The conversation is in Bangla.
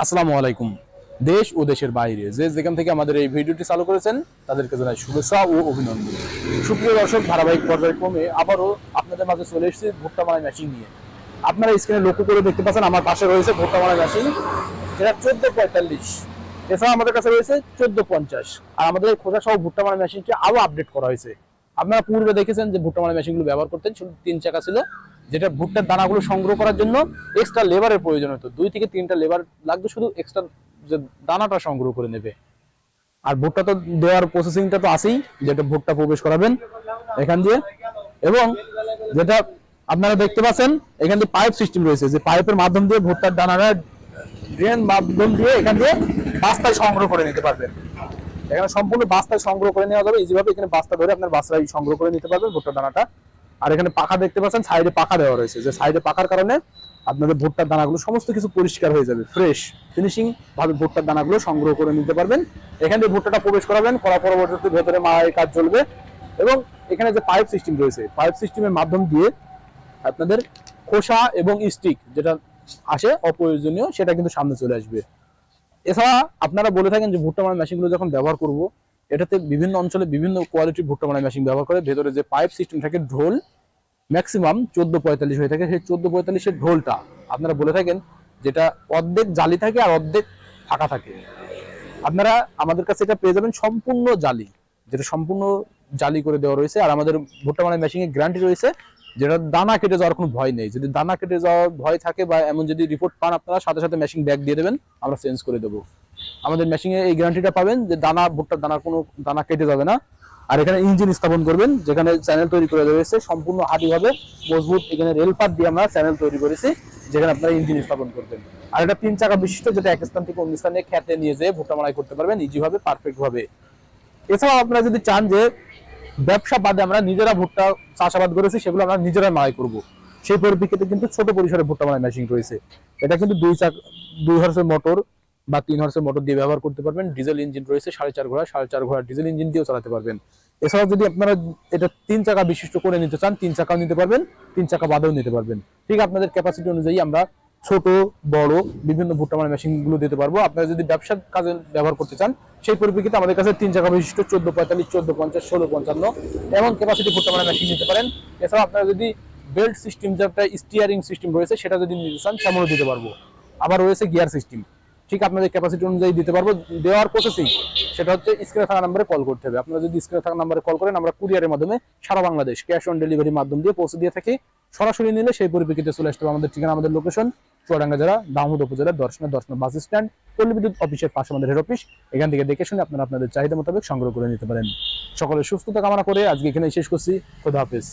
আসসালামু আলাইকুম। দেশ ও দেশের বাইরে যে যেখান থেকে আমাদের এই ভিডিওটি চালু করেছেন তাদেরকে জানাই শুভেচ্ছা ও অভিনন্দন। সুপ্রিয় দর্শক, ধারাবাহিক পর্যায়ক্রমে আবারও আপনাদের মাঝে চলে এসেছি ভুট্টা মারাই মেশিন নিয়ে। আপনারা স্ক্রিনে লক্ষ্য করে দেখতে পাচ্ছেন আমার পাশে রয়েছে ভুট্টা মারাই মেশিন, যেটা 1445। এছাড়া আমাদের কাছে রয়েছে 1450। আর আমাদের এই খোঁজা সহ ভুট্টা মারাই মেশিনটি আরও আপডেট করা হয়েছে। আপনারা পূর্বে দেখেছেন যে ভুট্টা মারাই মেশিনগুলো ব্যবহার করতেন শুধু 3 চাকা ছিল, যেটা ভুট্টার দানাগুলো সংগ্রহ করার জন্য এক্সট্রা লেবারের প্রয়োজন হতো। 2 থেকে 3টা লেবার লাগতো শুধু এক্সট্রা যে দানাটা সংগ্রহ করে নেবে। আর ভুট্টা তো দেওয়ার প্রসেসিংটা তো আছেই, যেটা ভুট্টা প্রবেশ করাবেন এখান দিয়ে, এবং যেটা আপনারা দেখতে পাচ্ছেন এখান দিয়ে পাইপ সিস্টেম রয়েছে, যে পাইপের মাধ্যম দিয়ে ভুট্টার দানাটা ড্রেন মাধ্যম দিয়ে এখান দিয়ে বাস্তায় সংগ্রহ করে নিতে পারবেন। এখানে সম্পূর্ণ বাস্তায় সংগ্রহ করে নেওয়া যাবে ইজিভাবে। এখানে বাস্তা ধরে আপনার বাস্তায় সংগ্রহ করে নিতে পারবেন ভুট্টার দানাটা। আর এখানে পাখা দেখতে পাচ্ছেন, সাইডে পাখা দেওয়া রয়েছে, যে সাইডে পাখার কারণে আপনাদের ভুট্টার দানাগুলো সমস্ত কিছু পরিষ্কার হয়ে যাবে, ফ্রেশ ফিনিশিং ভাবে ভুট্টার দানাগুলো সংগ্রহ করে নিতে পারবেন। এখানে ভুট্টাটা প্রবেশ করাবেন, করা পরবর্তীতে ভেতরে মারাই কাজ চলবে। এবং এখানে যে পাইপ সিস্টেম রয়েছে, পাইপ সিস্টেমের মাধ্যম দিয়ে আপনাদের খোসা এবং স্টিক যেটা আসে অপ্রয়োজনীয়, সেটা কিন্তু সামনে চলে আসবে। এছাড়া আপনারা বলে থাকেন যে ভুট্টা মারাই মেশিনগুলো যখন ব্যবহার করব, এটাতে বিভিন্ন অঞ্চলে বিভিন্ন কোয়ালিটির ভুট্টা মারাই মেশিন ব্যবহার করে। ভেতরে যে পাইপ সিস্টেম থাকে, ঢোল ম্যাক্সিমাম 1445 হয়ে থাকে। সেই 1445-এর ঢোলটা আপনারা বলে থাকেন যেটা অর্ধেক জালি থাকে আর অর্ধেক ফাঁকা থাকে। আপনারা আমাদের কাছে এটা পেয়ে যাবেন সম্পূর্ণ জালি, যেটা সম্পূর্ণ জালি করে দেওয়া রয়েছে। আর আমাদের ভুট্টা মারাই মেশিনে গ্যারান্টি রয়েছে, যেটা দানা কেটে যাওয়ার কোনো ভয় নেই। যদি দানা কেটে যাওয়ার ভয় থাকে বা এমন যদি রিপোর্ট পান, আপনারা সাথে সাথে মেশিন ব্যাগ দিয়ে দেবেন, আমরা চেঞ্জ করে দেবো। আমাদের মেশিনে এই গ্যারান্টিটা পাবেন যে দানা ভুট্টার দানার কোনো দানা কেটে যাবে না। আর এখানে ইঞ্জিন স্থাপন করবেন, যেখানে চ্যানেল তৈরি করে রয়েছে সম্পূর্ণ হাঁটিভাবে মজবুত। এখানে রেল পাত দিয়ে আমরা চ্যানেল তৈরি করেছি, যেখানে আপনারা ইঞ্জিন স্থাপন করবেন। আর এটা 3 চাকা বিশিষ্ট, যেটা এক স্থান থেকে অন্য স্থানে খেতে নিয়ে যেয়ে ভুট্টা মারাই করতে পারবেন ইজিভাবে, পারফেক্ট ভাবে। এছাড়াও আপনারা যদি চান যে ব্যবসা বাদে আমরা নিজেরা ভুট্টা চাষাবাদ করেছি সেগুলো আমরা নিজেরা মারাই করব, সেই পরিপ্রেক্ষিতে কিন্তু ছোট পরিসরে ভুট্টা মারাই মেশিন রয়েছে। এটা কিন্তু 2 হর্সের মোটর বা 3 হর্সের মোটর দিয়ে ব্যবহার করতে পারবেন। ডিজেল ইঞ্জিন রয়েছে 4.5 ঘোড়া ডিজেল ইঞ্জিন দিয়েও চালাতে পারবেন। এছাড়াও যদি আপনারা এটা 3 চাকা বিশিষ্ট করে নিতে চান, 3 চাকাও নিতে পারবেন, 3 চাকা বাদেও নিতে পারবেন। ঠিক আপনাদের ক্যাপাসিটি অনুযায়ী আমরা ছোট বড় বিভিন্ন ভুট্টা মারাই মেশিন গুলো দিতে পারবো। আপনারা যদি ব্যবসার কাজে ব্যবহার করতে চান, সেই পরিপ্রেক্ষিতে আমাদের কাছে 3 চাকা বিশিষ্ট 1445, 1450, 1655 এমন ক্যাপাসিটি ভুট্টা মারাই মেশিন নিতে পারেন। এছাড়াও আপনারা যদি বেল্ট সিস্টেম, যেটা স্টিয়ারিং সিস্টেম রয়েছে, সেটা যদি নিতে চান সেমনও দিতে পারবো। আবার রয়েছে গিয়ার সিস্টেম, ঠিক আপনাদের ক্যাপাসিটি অনুযায়ী দিতে পারবো। দেওয়ার প্রসেসিং সেটা হচ্ছে স্ক্রিনে থাকা নাম্বারে কল করতে হবে। আপনারা যদি স্ক্রিনে থাকা নাম্বারে কল করেন, আমরা কুরিয়ারের মাধ্যমে সারা বাংলাদেশ ক্যাশ অন ডেলিভারির মাধ্যম দিয়ে পৌঁছে দিয়ে থাকি। সরাসরি নিলে সেই পরিপ্রেক্ষিতে চলে আসতে হবে আমাদের ঠিকানা, আমাদের লোকেশন চুয়াডাঙ্গা জেলা দামোদ উপজেলার দর্শনা বাস স্ট্যান্ড, পল্লী বিদ্যুৎ অফিসের পাশে আমাদের হেড অফিস। এখান থেকে দেখে শুনে আপনারা আপনাদের চাহিদা মোতাবেক সংগ্রহ করে নিতে পারেন। সকলের সুস্থতা কামনা করে আজকে এখানে শেষ করছি। খোদা হাফেজ।